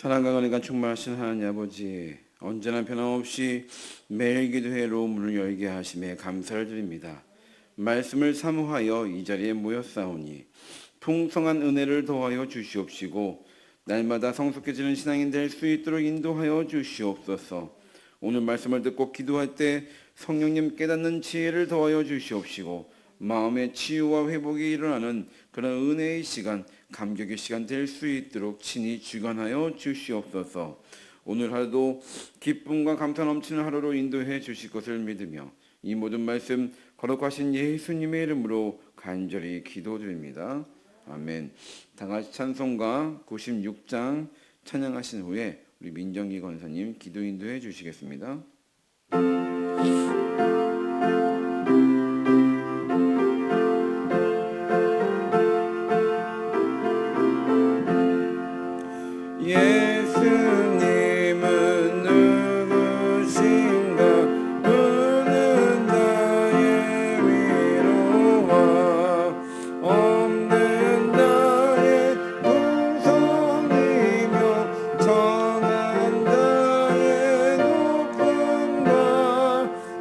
사랑과 은혜가 충만하신 하나님 아버지, 언제나 변함없이 매일 기도회로 문을 열게 하심에 감사를 드립니다. 말씀을 사모하여 이 자리에 모였사오니 풍성한 은혜를 더하여 주시옵시고 날마다 성숙해지는 신앙인 될 수 있도록 인도하여 주시옵소서. 오늘 말씀을 듣고 기도할 때 성령님 깨닫는 지혜를 더하여 주시옵시고 마음의 치유와 회복이 일어나는 그런 은혜의 시간, 감격의 시간 될 수 있도록 친히 주관하여 주시옵소서. 오늘 하루도 기쁨과 감사 넘치는 하루로 인도해 주실 것을 믿으며 이 모든 말씀 거룩하신 예수님의 이름으로 간절히 기도드립니다. 아멘. 다 같이 찬송가 96장 찬양하신 후에 우리 민정기 권사님 기도 인도해 주시겠습니다. 예수님은 누구신가? 그는 나의 위로와 없는 나의 구속이며 정한 나의 높음과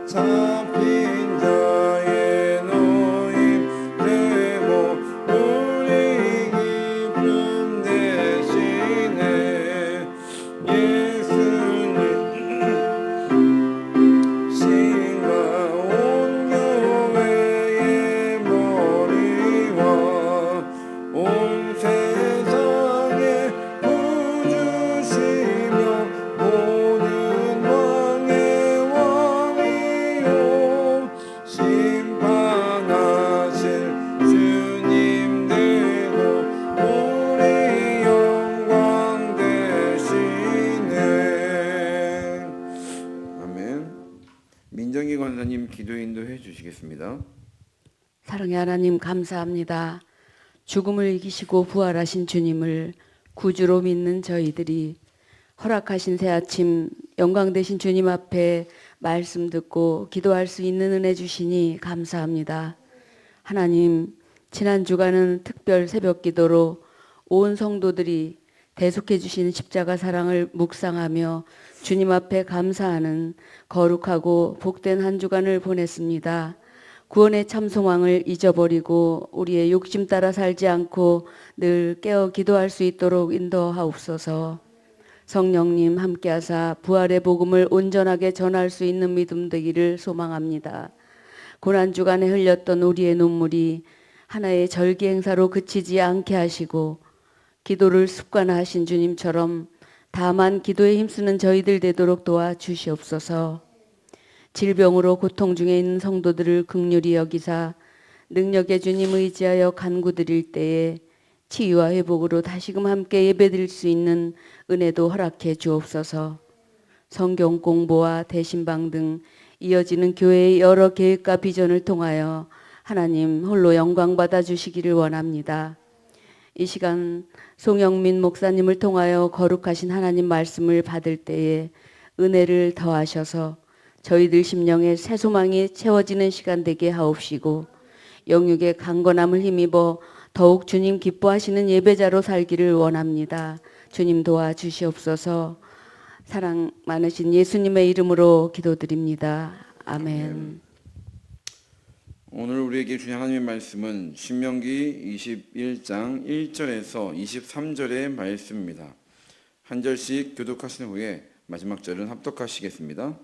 잡힌 자의 노임 되고 우리 기쁨 되시네. 예수님 신과 온 교회의 머리와 온 세상의 구주시며 모든 왕의 왕이요 심판하실 주님 되고 우리 영광 되시네. 아멘. 민정기 권사님 기도 인도해 주시겠습니다. 사랑의 하나님 감사합니다. 죽음을 이기시고 부활하신 주님을 구주로 믿는 저희들이 허락하신 새 아침 영광 되신 주님 앞에 말씀 듣고 기도할 수 있는 은혜 주시니 감사합니다. 하나님, 지난 주간은 특별 새벽 기도로 온 성도들이 대속해 주신 십자가 사랑을 묵상하며 주님 앞에 감사하는 거룩하고 복된 한 주간을 보냈습니다. 구원의 참 소망을 잊어버리고 우리의 욕심 따라 살지 않고 늘 깨어 기도할 수 있도록 인도하옵소서. 성령님 함께하사 부활의 복음을 온전하게 전할 수 있는 믿음 되기를 소망합니다. 고난 주간에 흘렸던 우리의 눈물이 하나의 절기 행사로 그치지 않게 하시고 기도를 습관화하신 주님처럼 다만 기도에 힘쓰는 저희들 되도록 도와주시옵소서. 질병으로 고통 중에 있는 성도들을 긍휼히 여기사 능력의 주님 의지하여 간구드릴 때에 치유와 회복으로 다시금 함께 예배드릴 수 있는 은혜도 허락해 주옵소서. 성경 공부와 대신방 등 이어지는 교회의 여러 계획과 비전을 통하여 하나님 홀로 영광 받아 주시기를 원합니다. 이 시간 송영민 목사님을 통하여 거룩하신 하나님 말씀을 받을 때에 은혜를 더하셔서 저희들 심령에 새 소망이 채워지는 시간 되게 하옵시고 영육의 강건함을 힘입어 더욱 주님 기뻐하시는 예배자로 살기를 원합니다. 주님 도와주시옵소서. 사랑 많으신 예수님의 이름으로 기도드립니다. 아멘. 오늘 우리에게 주신 하나님의 말씀은 신명기 21장 1절에서 23절의 말씀입니다. 한 절씩 교독하신 후에 마지막 절은 합독하시겠습니다.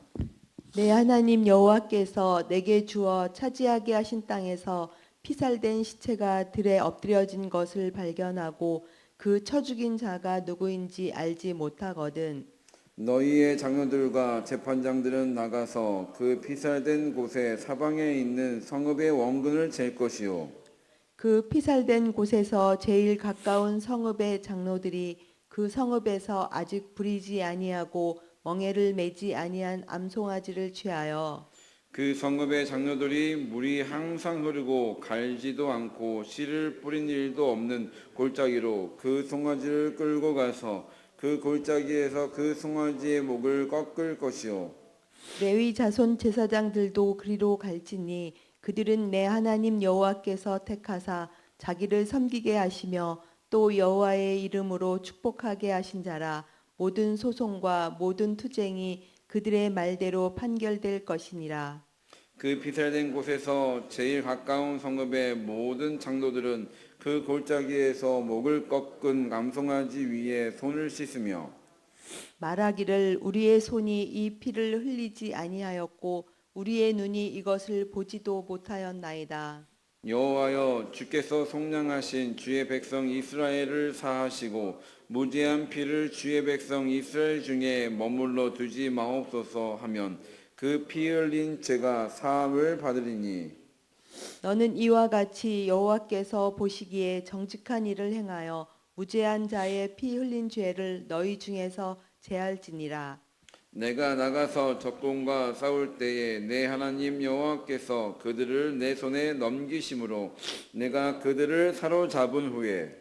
내 하나님 여호와께서 내게 주어 차지하게 하신 땅에서 피살된 시체가 들에 엎드려진 것을 발견하고 그 쳐 죽인 자가 누구인지 알지 못하거든. 너희의 장로들과 재판장들은 나가서 그 피살된 곳에 사방에 있는 성읍의 원근을 잴 것이요 그 피살된 곳에서 제일 가까운 성읍의 장로들이 그 성읍에서 아직 부리지 아니하고 멍에를 매지 아니한 암송아지를 취하여 그 성읍의 장로들이 물이 항상 흐르고 갈지도 않고 씨를 뿌린 일도 없는 골짜기로 그 송아지를 끌고 가서 그 골짜기에서 그 송아지의 목을 꺾을 것이요 레위 자손 제사장들도 그리로 갈지니 그들은 내 하나님 여호와께서 택하사 자기를 섬기게 하시며 또 여호와의 이름으로 축복하게 하신 자라. 모든 소송과 모든 투쟁이 그들의 말대로 판결될 것이니라. 그 피살된 곳에서 제일 가까운 성읍의 모든 장로들은 그 골짜기에서 목을 꺾은 감송아지 위에 손을 씻으며 말하기를 우리의 손이 이 피를 흘리지 아니하였고 우리의 눈이 이것을 보지도 못하였나이다. 여호와여, 주께서 속량하신 주의 백성 이스라엘을 사하시고 무죄한 피를 주의 백성 이스라엘 중에 머물러 두지 마옵소서 하면 그 피 흘린 죄가 사함을 받으리니 너는 이와 같이 여호와께서 보시기에 정직한 일을 행하여 무죄한 자의 피 흘린 죄를 너희 중에서 제할지니라. 내가 나가서 적군과 싸울 때에 내 하나님 여호와께서 그들을 내 손에 넘기심으로 내가 그들을 사로잡은 후에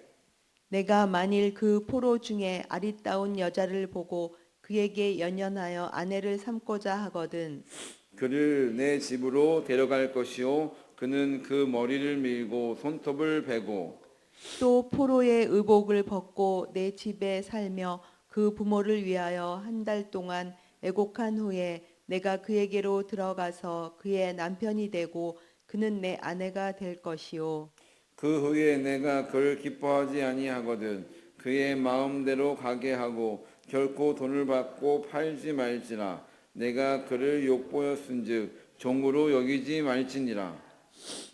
내가 만일 그 포로 중에 아리따운 여자를 보고 그에게 연연하여 아내를 삼고자 하거든 그를 내 집으로 데려갈 것이요 그는 그 머리를 밀고 손톱을 베고 또 포로의 의복을 벗고 내 집에 살며 그 부모를 위하여 한 달 동안 애곡한 후에 내가 그에게로 들어가서 그의 남편이 되고 그는 내 아내가 될 것이요 그 후에 내가 그를 기뻐하지 아니하거든 그의 마음대로 가게 하고 결코 돈을 받고 팔지 말지라 내가 그를 욕보였은즉 종으로 여기지 말지니라.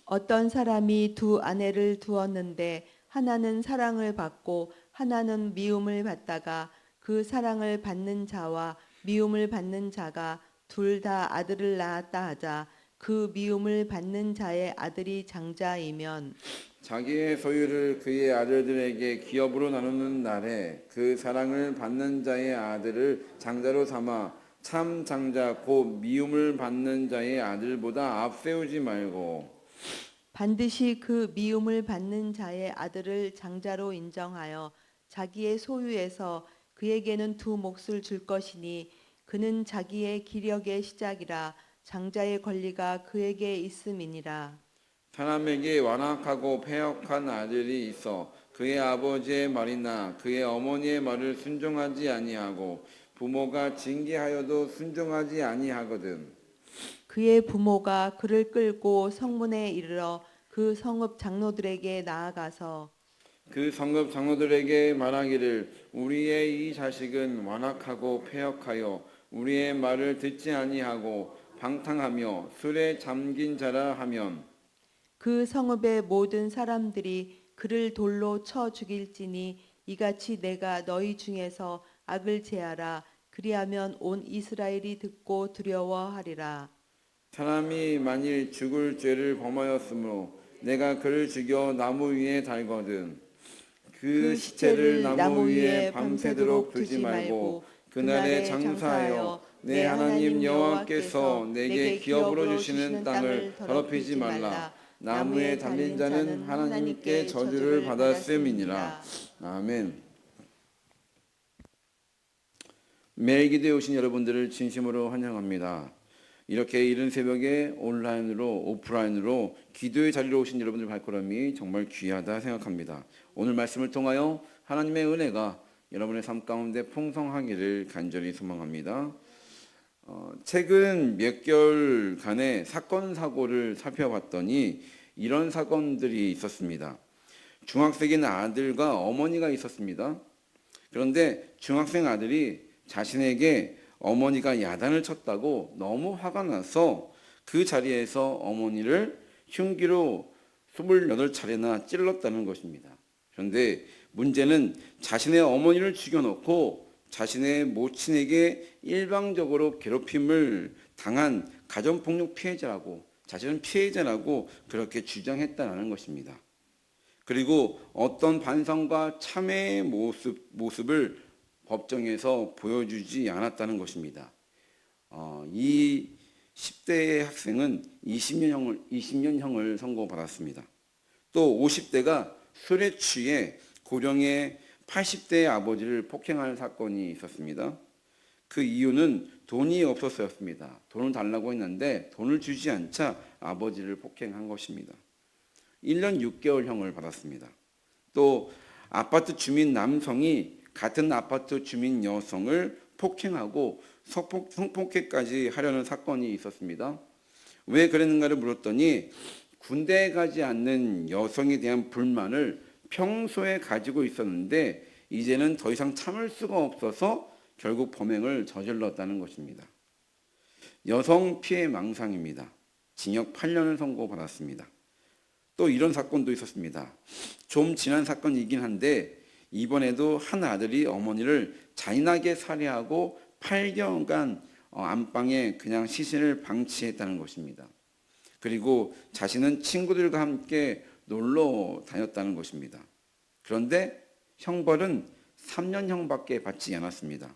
어떤 사람이 두 아내를 두었는데 하나는 사랑을 받고 하나는 미움을 받다가 그 사랑을 받는 자와 미움을 받는 자가 둘 다 아들을 낳았다 하자 그 미움을 받는 자의 아들이 장자이면 자기의 소유를 그의 아들들에게 기업으로 나누는 날에 그 사랑을 받는 자의 아들을 장자로 삼아 참 장자 곧 미움을 받는 자의 아들보다 앞세우지 말고 반드시 그 미움을 받는 자의 아들을 장자로 인정하여 자기의 소유에서 그에게는 두 몫을 줄 것이니 그는 자기의 기력의 시작이라 장자의 권리가 그에게 있음이니라. 사람에게 완악하고 패역한 아들이 있어 그의 아버지의 말이나 그의 어머니의 말을 순종하지 아니하고 부모가 징계하여도 순종하지 아니하거든. 그의 부모가 그를 끌고 성문에 이르러 그 성읍 장로들에게 나아가서 그 성읍 장로들에게 말하기를 우리의 이 자식은 완악하고 패역하여 우리의 말을 듣지 아니하고 방탕하며 술에 잠긴 자라 하면 그 성읍의 모든 사람들이 그를 돌로 쳐 죽일지니 이같이 내가 너희 중에서 악을 제하라. 그리하면 온 이스라엘이 듣고 두려워하리라. 사람이 만일 죽을 죄를 범하였으므로 내가 그를 죽여 나무 위에 달거든. 그 시체를 나무 위에 밤새도록 두지 말고 그날에 장사하여 내 하나님 여호와께서 내게 기업으로 주시는 땅을 더럽히지 말라. 나무에 달린 자는 하나님께 저주를 받았음이니라. 아멘. 매일 기도에 오신 여러분들을 진심으로 환영합니다. 이렇게 이른 새벽에 온라인으로 오프라인으로 기도의 자리로 오신 여러분들 발걸음이 정말 귀하다 생각합니다. 오늘 말씀을 통하여 하나님의 은혜가 여러분의 삶 가운데 풍성하기를 간절히 소망합니다. 최근 몇 개월간의 사건 사고를 살펴봤더니 이런 사건들이 있었습니다. 중학생인 아들과 어머니가 있었습니다. 그런데 중학생 아들이 자신에게 어머니가 야단을 쳤다고 너무 화가 나서 그 자리에서 어머니를 흉기로 28차례나 찔렀다는 것입니다. 그런데 문제는 자신의 어머니를 죽여놓고 자신의 모친에게 일방적으로 괴롭힘을 당한 가정폭력 피해자라고 자신은 피해자라고 그렇게 주장했다는 것입니다. 그리고 어떤 반성과 참회의 모습을 법정에서 보여주지 않았다는 것입니다. 이 10대의 학생은 20년형을 선고받았습니다. 또 50대가 술에 취해 고령의 80대의 아버지를 폭행한 사건이 있었습니다. 그 이유는 돈이 없었습니다. 돈을 달라고 했는데 돈을 주지 않자 아버지를 폭행한 것입니다. 1년 6개월형을 받았습니다. 또 아파트 주민 남성이 같은 아파트 주민 여성을 폭행하고 성폭행까지 하려는 사건이 있었습니다. 왜 그랬는가를 물었더니 군대에 가지 않는 여성에 대한 불만을 평소에 가지고 있었는데 이제는 더 이상 참을 수가 없어서 결국 범행을 저질렀다는 것입니다. 여성 피해 망상입니다. 징역 8년을 선고받았습니다. 또 이런 사건도 있었습니다. 좀 지난 사건이긴 한데 이번에도 한 아들이 어머니를 잔인하게 살해하고 8개월간 안방에 그냥 시신을 방치했다는 것입니다. 그리고 자신은 친구들과 함께 놀러 다녔다는 것입니다. 그런데 형벌은 3년형밖에 받지 않았습니다.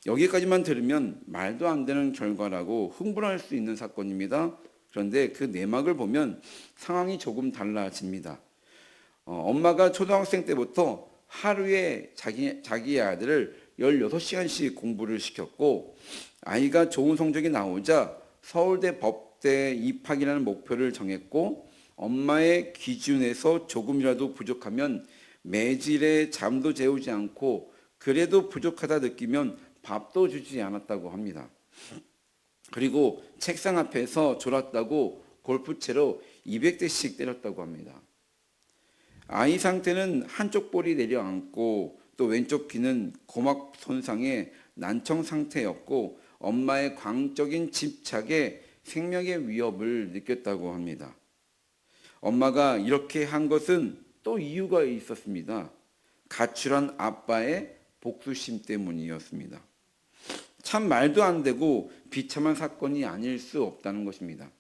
여기까지만 들으면 말도 안 되는 결과라고 흥분할 수 있는 사건입니다. 그런데 그 내막을 보면 상황이 조금 달라집니다. 엄마가 초등학생 때부터 하루에 자기 아들을 16시간씩 공부를 시켰고 아이가 좋은 성적이 나오자 서울대 법대 입학이라는 목표를 정했고 엄마의 기준에서 조금이라도 부족하면 매질에 잠도 재우지 않고 그래도 부족하다 느끼면 밥도 주지 않았다고 합니다. 그리고 책상 앞에서 졸았다고 골프채로 200대씩 때렸다고 합니다. 아이 상태는 한쪽 볼이 내려앉고 또 왼쪽 귀는 고막 손상에 난청 상태였고 엄마의 광적인 집착에 생명의 위협을 느꼈다고 합니다. 엄마가 이렇게 한 것은 또 이유가 있었습니다. 가출한 아빠의 복수심 때문이었습니다. 참 말도 안 되고 비참한 사건이 아닐 수 없다는 것입니다.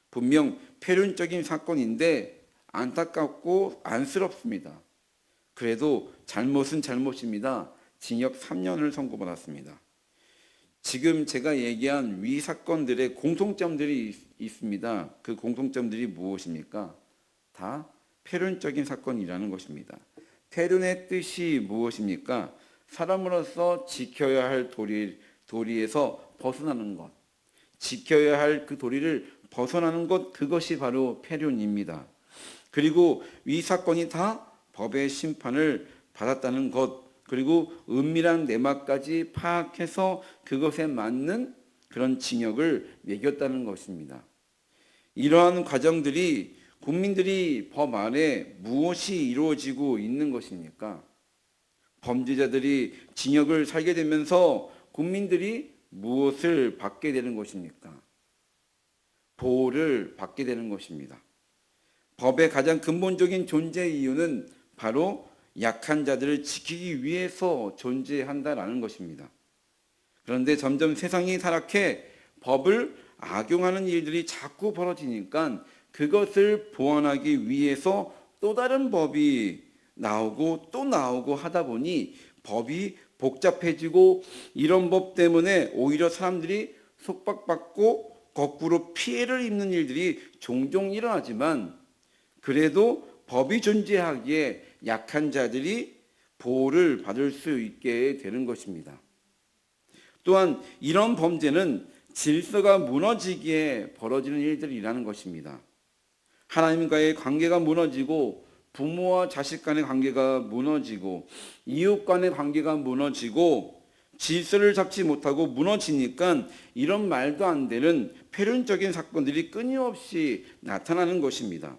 분명 폐륜적인 사건인데 안타깝고 안쓰럽습니다. 그래도 잘못은 잘못입니다. 징역 3년을 선고받았습니다. 지금 제가 얘기한 위 사건들의 공통점들이 있습니다. 그 공통점들이 무엇입니까? 다 폐륜적인 사건이라는 것입니다. 폐륜의 뜻이 무엇입니까? 사람으로서 지켜야 할 도리에서 벗어나는 것, 지켜야 할 그 도리를 벗어나는 것, 그것이 바로 폐륜입니다. 그리고 이 사건이 다 법의 심판을 받았다는 것, 그리고 은밀한 내막까지 파악해서 그것에 맞는 그런 징역을 매겼다는 것입니다. 이러한 과정들이 국민들이 법 아래 무엇이 이루어지고 있는 것입니까? 범죄자들이 징역을 살게 되면서 국민들이 무엇을 받게 되는 것입니까? 보호를 받게 되는 것입니다. 법의 가장 근본적인 존재 이유는 바로 약한 자들을 지키기 위해서 존재한다라는 것입니다. 그런데 점점 세상이 타락해 법을 악용하는 일들이 자꾸 벌어지니까 그것을 보완하기 위해서 또 다른 법이 나오고 또 나오고 하다 보니 법이 복잡해지고 이런 법 때문에 오히려 사람들이 속박받고 거꾸로 피해를 입는 일들이 종종 일어나지만 그래도 법이 존재하기에 약한 자들이 보호를 받을 수 있게 되는 것입니다. 또한 이런 범죄는 질서가 무너지기에 벌어지는 일들이라는 것입니다. 하나님과의 관계가 무너지고 부모와 자식 간의 관계가 무너지고 이웃 간의 관계가 무너지고 질서를 잡지 못하고 무너지니까 이런 말도 안 되는 폐륜적인 사건들이 끊임없이 나타나는 것입니다.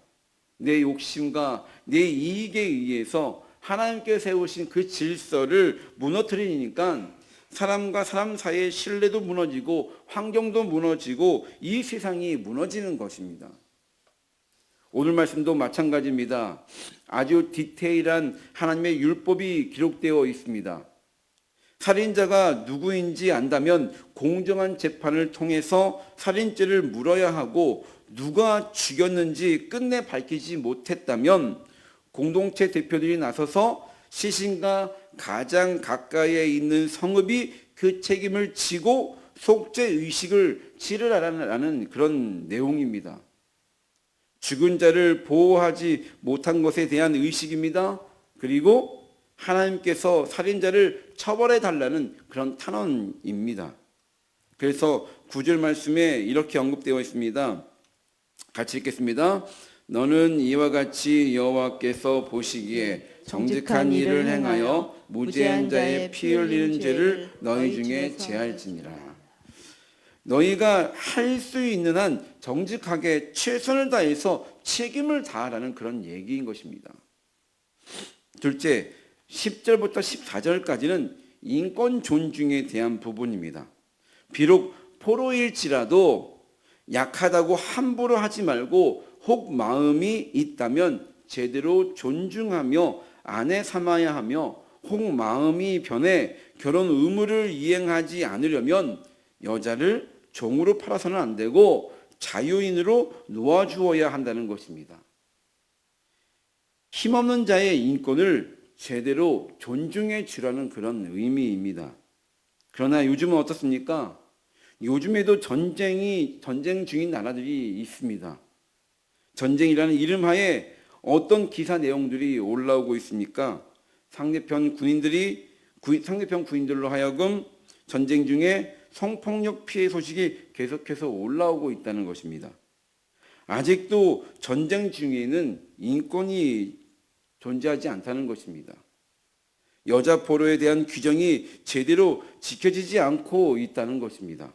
내 욕심과 내 이익에 의해서 하나님께 세우신 그 질서를 무너뜨리니까 사람과 사람 사이의 신뢰도 무너지고 환경도 무너지고 이 세상이 무너지는 것입니다. 오늘 말씀도 마찬가지입니다. 아주 디테일한 하나님의 율법이 기록되어 있습니다. 살인자가 누구인지 안다면 공정한 재판을 통해서 살인죄를 물어야 하고 누가 죽였는지 끝내 밝히지 못했다면 공동체 대표들이 나서서 시신과 가장 가까이에 있는 성읍이 그 책임을 지고 속죄 의식을 치르라는 그런 내용입니다. 죽은 자를 보호하지 못한 것에 대한 의식입니다. 그리고 하나님께서 살인자를 처벌해 달라는 그런 탄원입니다. 그래서 9절 말씀에 이렇게 언급되어 있습니다. 같이 읽겠습니다. 너는 이와 같이 여호와께서 보시기에 정직한 일을 행하여 무죄한 자의 피 흘리는 죄를 너희 중에 제할지니라. 너희가 할 수 있는 한 정직하게 최선을 다해서 책임을 다하라는 그런 얘기인 것입니다. 둘째, 10절부터 14절까지는 인권 존중에 대한 부분입니다. 비록 포로일지라도 약하다고 함부로 하지 말고 혹 마음이 있다면 제대로 존중하며 아내 삼아야 하며 혹 마음이 변해 결혼 의무를 이행하지 않으려면 여자를 종으로 팔아서는 안 되고 자유인으로 놓아주어야 한다는 것입니다. 힘없는 자의 인권을 제대로 존중해 주라는 그런 의미입니다. 그러나 요즘은 어떻습니까? 요즘에도 전쟁 중인 나라들이 있습니다. 전쟁이라는 이름하에 어떤 기사 내용들이 올라오고 있습니까? 상대편 군인들로 하여금 전쟁 중에 성폭력 피해 소식이 계속해서 올라오고 있다는 것입니다. 아직도 전쟁 중에는 인권이 존재하지 않다는 것입니다. 여자 포로에 대한 규정이 제대로 지켜지지 않고 있다는 것입니다.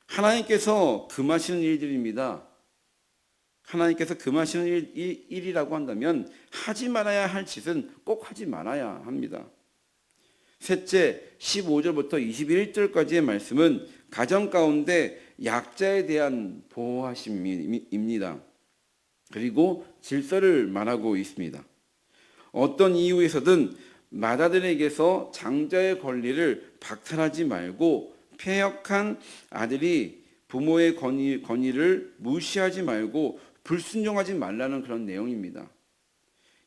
하나님께서 금하시는 일들입니다. 하나님께서 금하시는 일이라고 한다면 하지 말아야 할 짓은 꼭 하지 말아야 합니다. 셋째, 15절부터 21절까지의 말씀은 가정 가운데 약자에 대한 보호하심입니다. 그리고 질서를 말하고 있습니다. 어떤 이유에서든 맏아들에게서 장자의 권리를 박탈하지 말고 폐역한 아들이 부모의 권위를 무시하지 말고 불순종하지 말라는 그런 내용입니다.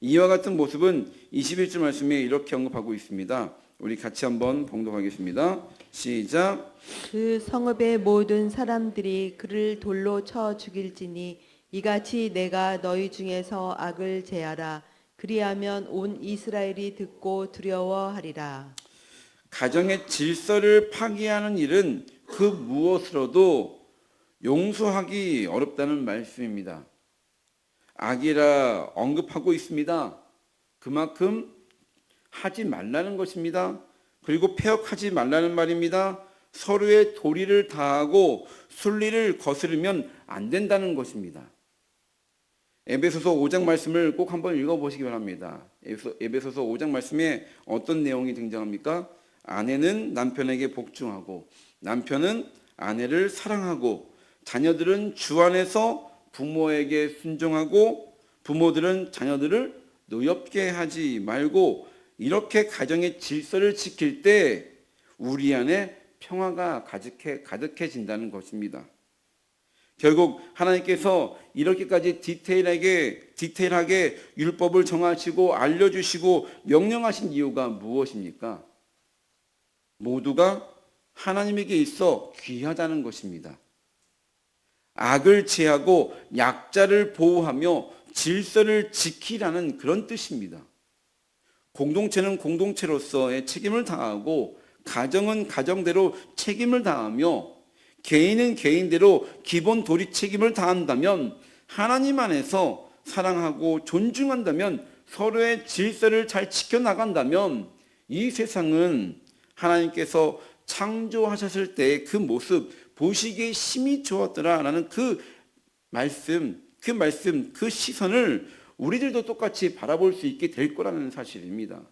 이와 같은 모습은 21절 말씀에 이렇게 언급하고 있습니다. 우리 같이 한번 봉독하겠습니다. 시작. 그 성읍의 모든 사람들이 그를 돌로 쳐 죽일지니 이같이 내가 너희 중에서 악을 제하라. 그리하면 온 이스라엘이 듣고 두려워하리라. 가정의 질서를 파괴하는 일은 그 무엇으로도 용서하기 어렵다는 말씀입니다. 악이라 언급하고 있습니다. 그만큼 하지 말라는 것입니다. 그리고 폐역하지 말라는 말입니다. 서로의 도리를 다하고 순리를 거스르면 안 된다는 것입니다. 에베소서 5장 말씀을 꼭 한번 읽어보시기 바랍니다. 에베소서 5장 말씀에 어떤 내용이 등장합니까? 아내는 남편에게 복종하고 남편은 아내를 사랑하고 자녀들은 주 안에서 부모에게 순종하고 부모들은 자녀들을 노엽게 하지 말고 이렇게 가정의 질서를 지킬 때 우리 안에 평화가 가득해진다는 것입니다. 결국 하나님께서 이렇게까지 디테일하게 율법을 정하시고 알려주시고 명령하신 이유가 무엇입니까? 모두가 하나님에게 있어 귀하다는 것입니다. 악을 제하고 약자를 보호하며 질서를 지키라는 그런 뜻입니다. 공동체는 공동체로서의 책임을 다하고 가정은 가정대로 책임을 다하며 개인은 개인대로 기본 도리 책임을 다한다면 하나님 안에서 사랑하고 존중한다면 서로의 질서를 잘 지켜나간다면 이 세상은 하나님께서 창조하셨을 때의 그 모습 보시기에 심히 좋았더라라는 그 말씀, 그 시선을 우리들도 똑같이 바라볼 수 있게 될 거라는 사실입니다.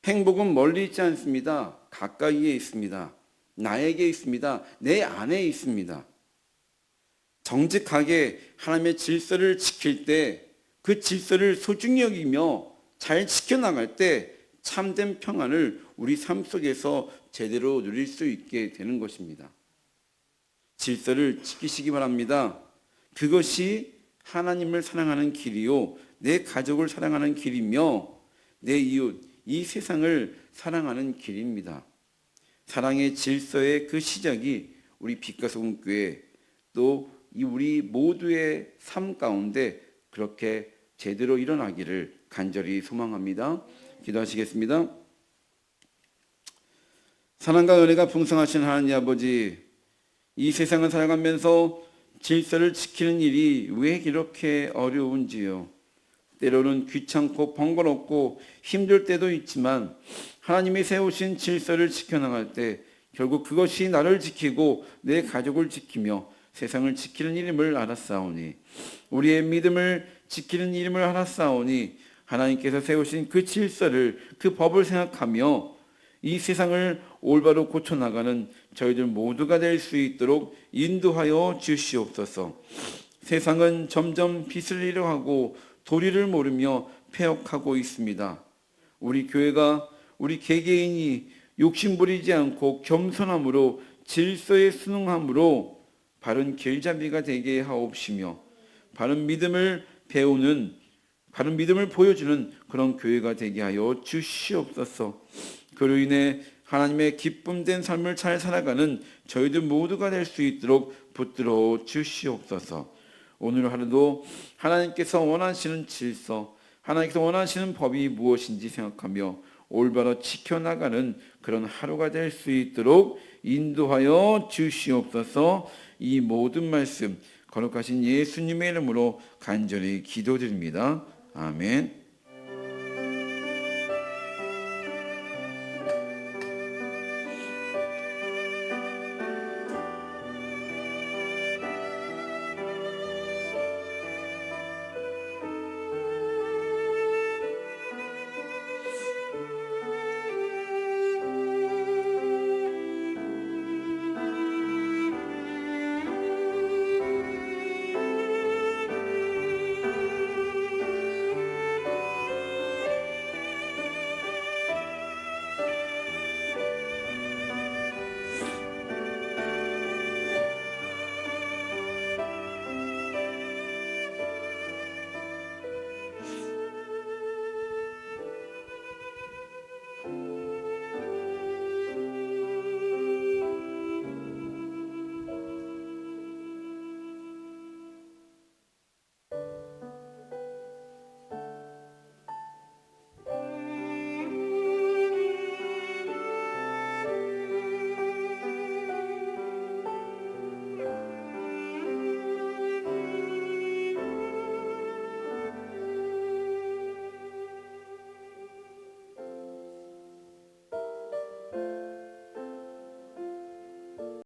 행복은 멀리 있지 않습니다. 가까이에 있습니다. 나에게 있습니다. 내 안에 있습니다. 정직하게 하나님의 질서를 지킬 때 그 질서를 소중히 여기며 잘 지켜나갈 때 참된 평안을 우리 삶 속에서 제대로 누릴 수 있게 되는 것입니다. 질서를 지키시기 바랍니다. 그것이 하나님을 사랑하는 길이요 내 가족을 사랑하는 길이며 내 이웃, 이 세상을 사랑하는 길입니다. 사랑의 질서의 그 시작이 우리 빛과 소금 교회 또 우리 모두의 삶 가운데 그렇게 제대로 일어나기를 간절히 소망합니다. 기도하시겠습니다. 사랑과 은혜가 풍성하신 하나님 아버지, 이 세상을 살아가면서 질서를 지키는 일이 왜 이렇게 어려운지요. 때로는 귀찮고 번거롭고 힘들 때도 있지만 하나님이 세우신 질서를 지켜나갈 때 결국 그것이 나를 지키고 내 가족을 지키며 세상을 지키는 이름을 알았사오니 우리의 믿음을 지키는 이름을 알았사오니 하나님께서 세우신 그 질서를 그 법을 생각하며 이 세상을 올바로 고쳐나가는 저희들 모두가 될 수 있도록 인도하여 주시옵소서. 세상은 점점 빛을 잃어가고 도리를 모르며 폐역하고 있습니다. 우리 교회가 우리 개개인이 욕심부리지 않고 겸손함으로 질서에 순응함으로 바른 길잡이가 되게 하옵시며 바른 믿음을 배우는 바른 믿음을 보여주는 그런 교회가 되게 하여 주시옵소서. 그로 인해 하나님의 기쁨된 삶을 잘 살아가는 저희들 모두가 될 수 있도록 붙들어 주시옵소서. 오늘 하루도 하나님께서 원하시는 질서, 하나님께서 원하시는 법이 무엇인지 생각하며 올바로 지켜나가는 그런 하루가 될 수 있도록 인도하여 주시옵소서. 이 모든 말씀 거룩하신 예수님의 이름으로 간절히 기도드립니다. 아멘.